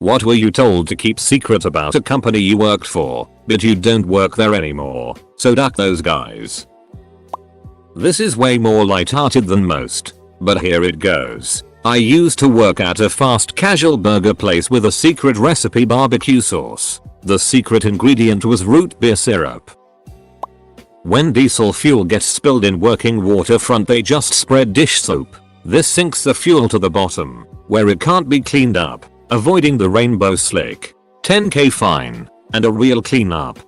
What were you told to keep secret about a company you worked for, but you don't work there anymore, so duck those guys? This is way more lighthearted than most, but here it goes. I used to work at a fast casual burger place with a secret recipe barbecue sauce. The secret ingredient was root beer syrup. When diesel fuel gets spilled in working waterfront, they just spread dish soap. This sinks the fuel to the bottom, where it can't be cleaned up, avoiding the rainbow slick, 10k fine, and a real cleanup.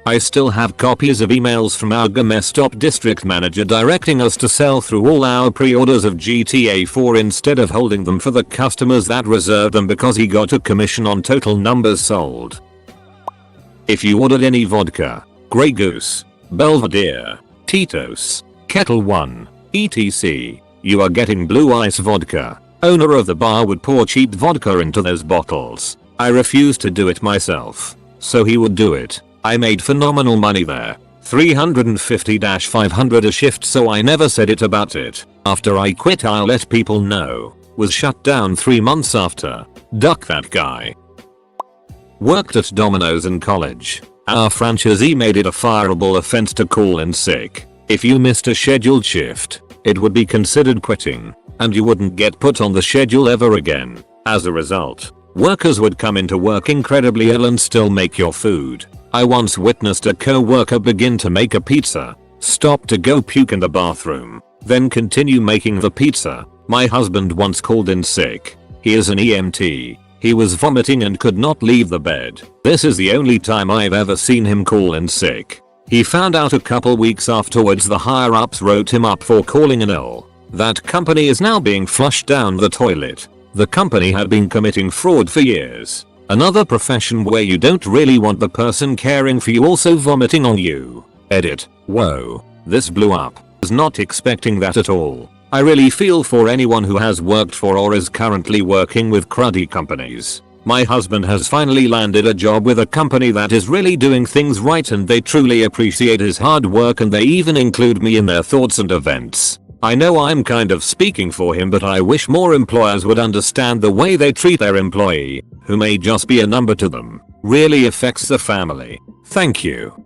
I still have copies of emails from our messed up district manager directing us to sell through all our pre-orders of GTA 4 instead of holding them for the customers that reserved them because he got a commission on total numbers sold. If you ordered any vodka, Grey Goose, Belvedere, Tito's, Kettle One, etc., you are getting Blue Ice vodka. Owner of the bar would pour cheap vodka into those bottles. I refused to do it myself, so he would do it. I made phenomenal money there, $350-500 a shift, so I never said it about it. After I quit, I'll let people know. Was shut down 3 months after. Duck that guy. Worked at Domino's in college. Our franchisee made it a fireable offense to call in sick. If you missed a scheduled shift, it would be considered quitting, and you wouldn't get put on the schedule ever again. As a result, workers would come into work incredibly ill and still make your food. I once witnessed a co-worker begin to make a pizza, stop to go puke in the bathroom, then continue making the pizza. My husband once called in sick. He is an EMT. He was vomiting and could not leave the bed. This is the only time I've ever seen him call in sick. He found out a couple weeks afterwards. The higher ups wrote him up for calling in ill. That company is now being flushed down the toilet. The company had been committing fraud for years. Another profession where you don't really want the person caring for you also vomiting on you. Edit. Whoa. This blew up. Was not expecting that at all. I really feel for anyone who has worked for or is currently working with cruddy companies. My husband has finally landed a job with a company that is really doing things right, and they truly appreciate his hard work, and they even include me in their thoughts and events. I know I'm kind of speaking for him, but I wish more employers would understand the way they treat their employee, who may just be a number to them, really affects the family. Thank you.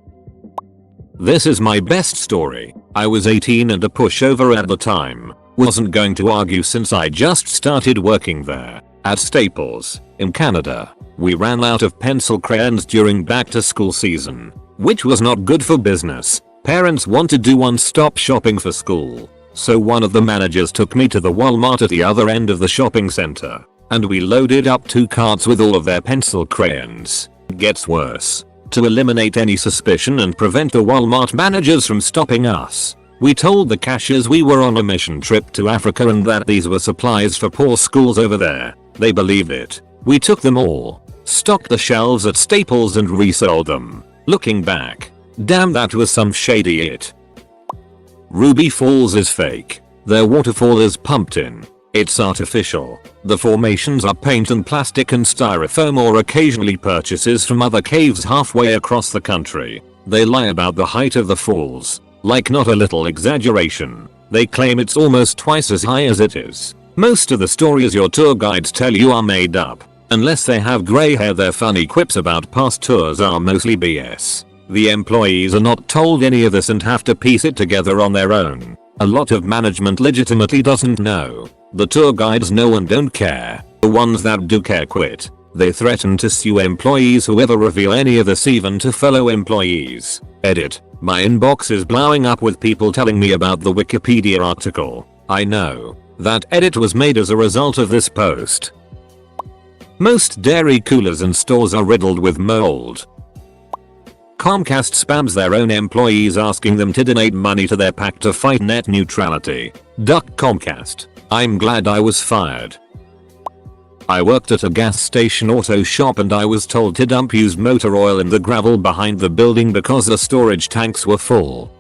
This is my best story. I was 18 and a pushover at the time. Wasn't going to argue since I just started working there. At Staples, in Canada, we ran out of pencil crayons during back to school season, which was not good for business. Parents want to do one-stop shopping for school. So one of the managers took me to the Walmart at the other end of the shopping center, and we loaded up 2 carts with all of their pencil crayons. It gets worse. To eliminate any suspicion and prevent the Walmart managers from stopping us, we told the cashiers we were on a mission trip to Africa and that these were supplies for poor schools over there. They believed it. We took them all, stocked the shelves at Staples, and resold them. Looking back, damn, that was some shady it. Ruby Falls is fake. Their waterfall is pumped in. It's artificial. The formations are paint and plastic and styrofoam, or occasionally purchases from other caves halfway across the country. They lie about the height of the falls. Like, not a little exaggeration. They claim it's almost twice as high as it is. Most of the stories your tour guides tell you are made up. Unless they have grey hair, their funny quips about past tours are mostly BS. The employees are not told any of this and have to piece it together on their own. A lot of management legitimately doesn't know. The tour guides know and don't care. The ones that do care quit. They threaten to sue employees who ever reveal any of this, even to fellow employees. Edit. My inbox is blowing up with people telling me about the Wikipedia article. I know. That edit was made as a result of this post. Most dairy coolers and stores are riddled with mold. Comcast spams their own employees asking them to donate money to their PAC to fight net neutrality. Duck Comcast. I'm glad I was fired. I worked at a gas station auto shop and I was told to dump used motor oil in the gravel behind the building because the storage tanks were full.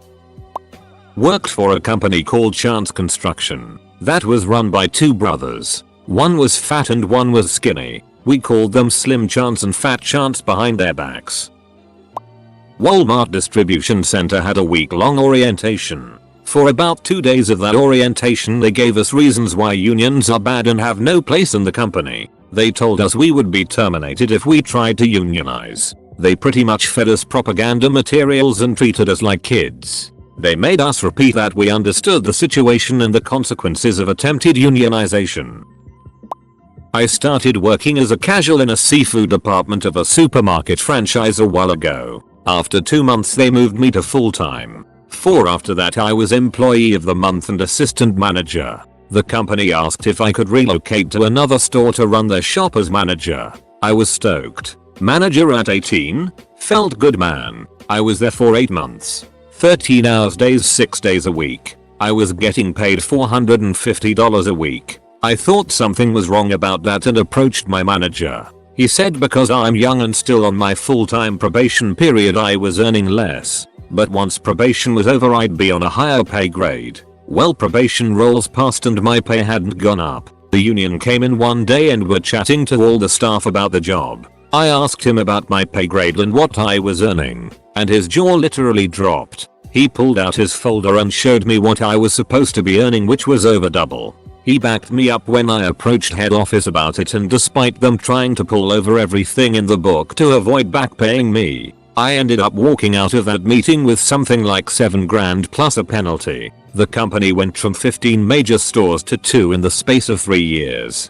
Worked for a company called Chance Construction that was run by 2 brothers. One was fat and one was skinny. We called them Slim Chance and Fat Chance behind their backs. Walmart Distribution Center had a week-long orientation. For about 2 days of that orientation they gave us reasons why unions are bad and have no place in the company. They told us we would be terminated if we tried to unionize. They pretty much fed us propaganda materials and treated us like kids. They made us repeat that we understood the situation and the consequences of attempted unionization. I started working as a casual in a seafood department of a supermarket franchise a while ago. After 2 months they moved me to full-time. After that I was employee of the month and assistant manager. The company asked if I could relocate to another store to run their shop as manager. I was stoked. Manager at 18? Felt good, man. I was there for 8 months. 13 hours days 6 days a week. I was getting paid $450 a week. I thought something was wrong about that and approached my manager. He said because I'm young and still on my full-time probation period I was earning less. But once probation was over I'd be on a higher pay grade. Well, probation rolls passed and my pay hadn't gone up. The union came in one day and were chatting to all the staff about the job. I asked him about my pay grade and what I was earning, and his jaw literally dropped. He pulled out his folder and showed me what I was supposed to be earning, which was over double. He backed me up when I approached head office about it, and despite them trying to pull over everything in the book to avoid back paying me, I ended up walking out of that meeting with something like $7 grand plus a penalty. The company went from 15 major stores to 2 in the space of 3 years.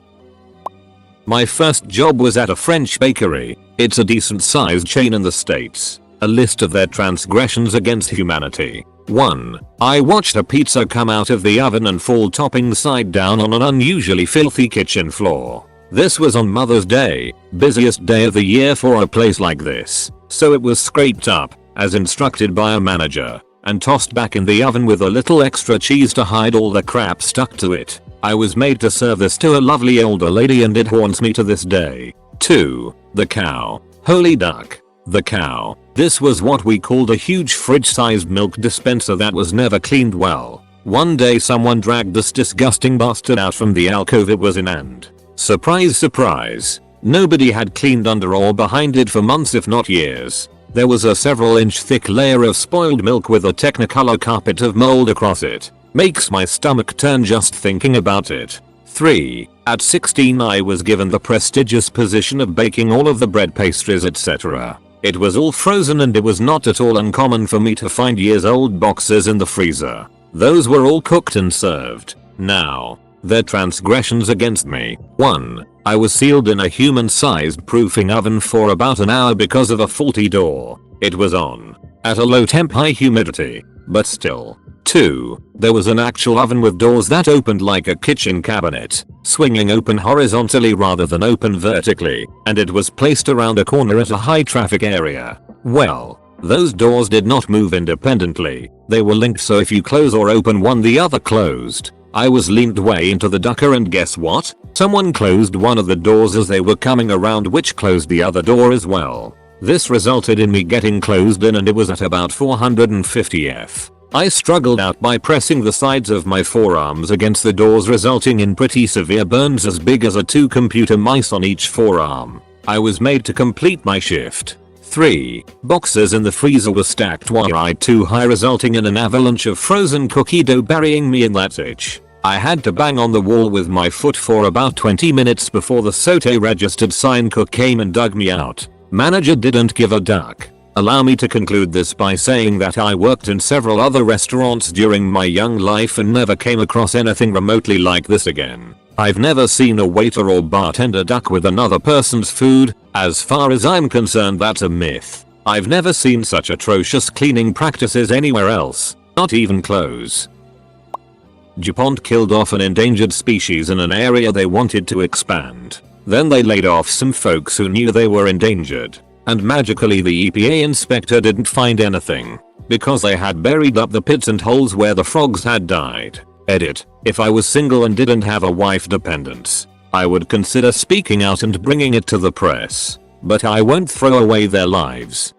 My first job was at a French bakery. It's a decent sized chain in the States. A list of their transgressions against humanity. 1. I watched a pizza come out of the oven and fall topping side down on an unusually filthy kitchen floor. This was on Mother's Day, busiest day of the year for a place like this, so it was scraped up, as instructed by a manager, and tossed back in the oven with a little extra cheese to hide all the crap stuck to it. I was made to serve this to a lovely older lady and it haunts me to this day. 2. The cow. Holy duck. The cow. This was what we called a huge fridge-sized milk dispenser that was never cleaned well. One day someone dragged this disgusting bastard out from the alcove it was in and, surprise surprise, nobody had cleaned under or behind it for months if not years. There was a several-inch thick layer of spoiled milk with a technicolor carpet of mold across it. Makes my stomach turn just thinking about it. 3. At 16 I was given the prestigious position of baking all of the bread, pastries, etc. It was all frozen and it was not at all uncommon for me to find years-old boxes in the freezer. Those were all cooked and served. Now, their transgressions against me. 1. I was sealed in a human-sized proofing oven for about an hour because of a faulty door. It was on at a low temp, high humidity, but still. 2. There was an actual oven with doors that opened like a kitchen cabinet, swinging open horizontally rather than open vertically, and it was placed around a corner at a high traffic area. Well, those doors did not move independently. They were linked, so if you close or open one the other closed. I was leaned way into the ducker and guess what? Someone closed one of the doors as they were coming around, which closed the other door as well. This resulted in me getting closed in and it was at about 450 F. I struggled out by pressing the sides of my forearms against the doors, resulting in pretty severe burns as big as 2 computer mice on each forearm. I was made to complete my shift. 3. Boxes in the freezer were stacked wide too high, resulting in an avalanche of frozen cookie dough burying me in that itch. I had to bang on the wall with my foot for about 20 minutes before the saute registered sign cook came and dug me out. Manager didn't give a duck. Allow me to conclude this by saying that I worked in several other restaurants during my young life and never came across anything remotely like this again. I've never seen a waiter or bartender duck with another person's food. As far as I'm concerned, that's a myth. I've never seen such atrocious cleaning practices anywhere else, not even close. DuPont killed off an endangered species in an area they wanted to expand. Then they laid off some folks who knew they were endangered. And magically the EPA inspector didn't find anything, because they had buried up the pits and holes where the frogs had died. Edit. If I was single and didn't have a wife dependents, I would consider speaking out and bringing it to the press. But I won't throw away their lives.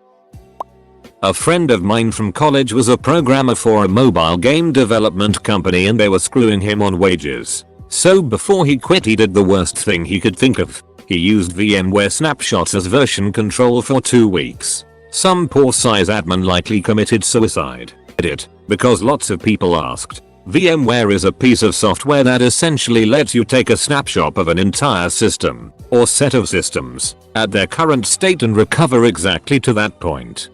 A friend of mine from college was a programmer for a mobile game development company and they were screwing him on wages. So before he quit he did the worst thing he could think of. He used VMware snapshots as version control for 2 weeks. Some poor sysadmin likely committed suicide. Edit. Because lots of people asked, VMware is a piece of software that essentially lets you take a snapshot of an entire system, or set of systems, at their current state and recover exactly to that point.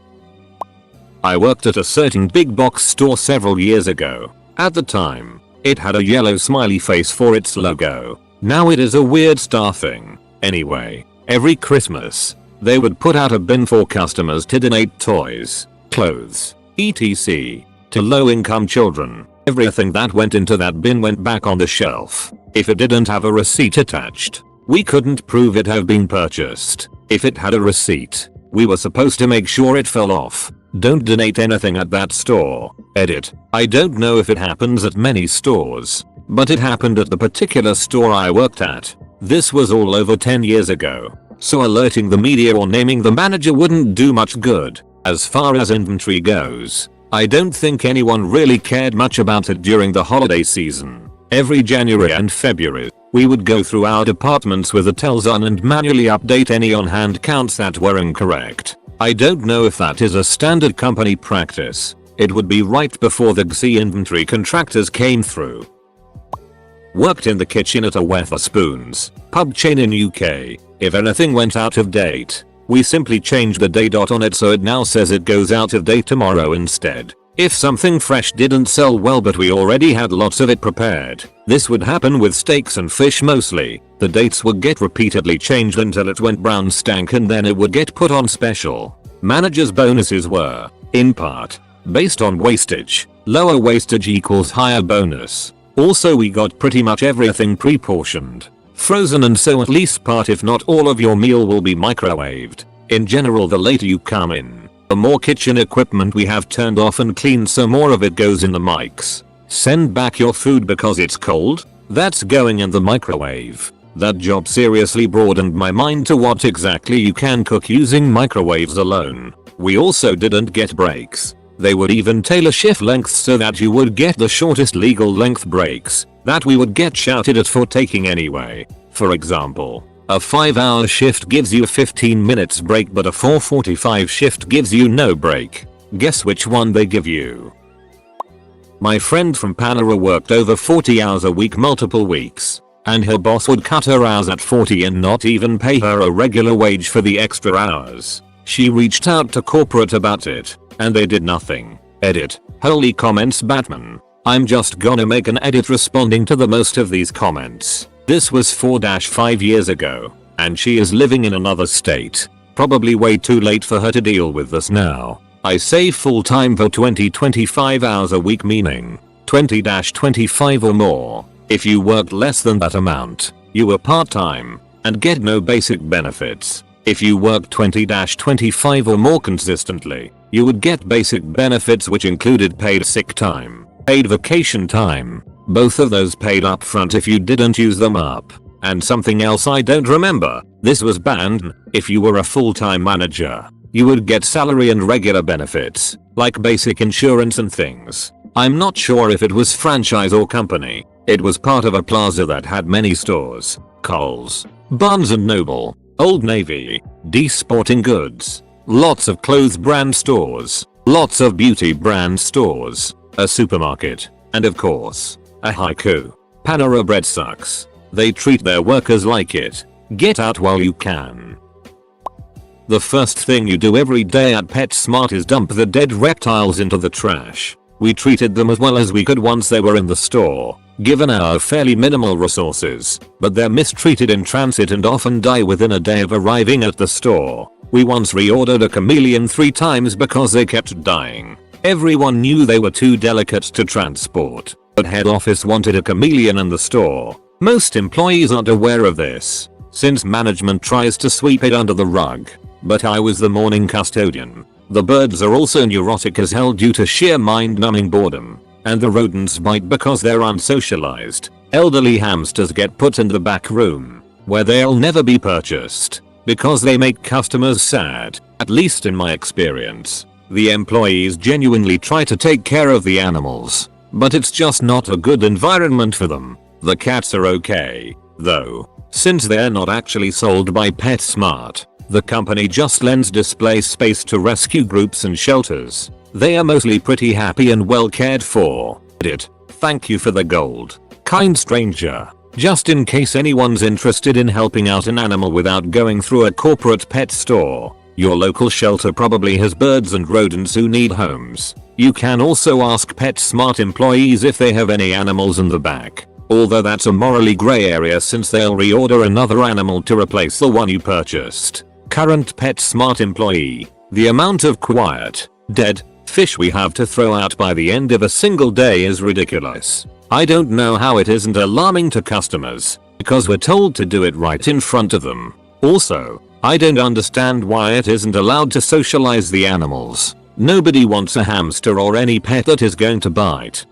I worked at a certain big box store several years ago. At the time, it had a yellow smiley face for its logo. Now it is a weird star thing. Anyway, every Christmas, they would put out a bin for customers to donate toys, clothes, etc. to low-income children. Everything that went into that bin went back on the shelf. If it didn't have a receipt attached, we couldn't prove it had been purchased. If it had a receipt, we were supposed to make sure it fell off. Don't donate anything at that store. Edit. I don't know if it happens at many stores, but it happened at the particular store I worked at. This was all over 10 years ago, so alerting the media or naming the manager wouldn't do much good. As far as inventory goes, I don't think anyone really cared much about it during the holiday season. Every January and February, we would go through our departments with a tells on and manually update any on-hand counts that were incorrect. I don't know if that is a standard company practice. It would be right before the GC inventory contractors came through. Worked in the kitchen at a Wetherspoons pub chain in UK. If anything went out of date, we simply changed the date on it so it now says it goes out of date tomorrow instead. If something fresh didn't sell well but we already had lots of it prepared, this would happen with steaks and fish mostly. The dates would get repeatedly changed until it went brown stank and then it would get put on special. Managers' bonuses were, in part, based on wastage. Lower wastage equals higher bonus. Also we got pretty much everything pre-portioned, frozen, and so at least part if not all of your meal will be microwaved. In general, the later you come in, the more kitchen equipment we have turned off and cleaned so more of it goes in the mics. Send back your food because it's cold? That's going in the microwave. That job seriously broadened my mind to what exactly you can cook using microwaves alone. We also didn't get breaks. They would even tailor shift lengths so that you would get the shortest legal length breaks that we would get shouted at for taking anyway. For example, a 5-hour shift gives you a 15 minutes break but a 4:45 shift gives you no break. Guess which one they give you? My friend from Panera worked over 40 hours a week multiple weeks, and her boss would cut her hours at 40 and not even pay her a regular wage for the extra hours. She reached out to corporate about it, and they did nothing. Edit. Holy comments Batman. I'm just gonna make an edit responding to the most of these comments. This was 4-5 years ago, and she is living in another state. Probably way too late for her to deal with this now. I say full time for 20-25 hours a week, meaning 20-25 or more. If you worked less than that amount, you were part-time and get no basic benefits. If you worked 20-25 or more consistently, you would get basic benefits which included paid sick time, paid vacation time, both of those paid up front if you didn't use them up, and something else I don't remember. This was banned. If you were a full-time manager, you would get salary and regular benefits, like basic insurance and things. I'm not sure if it was franchise or company. It was part of a plaza that had many stores: Kohl's, Barnes & Noble, Old Navy, D Sporting Goods, lots of clothes brand stores, lots of beauty brand stores, a supermarket, and of course, a haiku. Panera Bread sucks. They treat their workers like it. Get out while you can. The first thing you do every day at PetSmart is dump the dead reptiles into the trash. We treated them as well as we could once they were in the store, given our fairly minimal resources, but they're mistreated in transit and often die within a day of arriving at the store. We once reordered a chameleon 3 times because they kept dying. Everyone knew they were too delicate to transport, but head office wanted a chameleon in the store. Most employees aren't aware of this, since management tries to sweep it under the rug. But I was the morning custodian. The birds are also neurotic as hell due to sheer mind-numbing boredom, and the rodents bite because they're unsocialized. Elderly hamsters get put in the back room, where they'll never be purchased, because they make customers sad, at least in my experience. The employees genuinely try to take care of the animals, but it's just not a good environment for them. The cats are okay, though, since they're not actually sold by PetSmart. The company just lends display space to rescue groups and shelters. They are mostly pretty happy and well cared for. Edit. Thank you for the gold, kind stranger. Just in case anyone's interested in helping out an animal without going through a corporate pet store, your local shelter probably has birds and rodents who need homes. You can also ask PetSmart employees if they have any animals in the back, although that's a morally grey area since they'll reorder another animal to replace the one you purchased. Current PetSmart employee: the amount of quiet, dead fish we have to throw out by the end of a single day is ridiculous. I don't know how it isn't alarming to customers, because we're told to do it right in front of them. Also, I don't understand why it isn't allowed to socialize the animals. Nobody wants a hamster or any pet that is going to bite.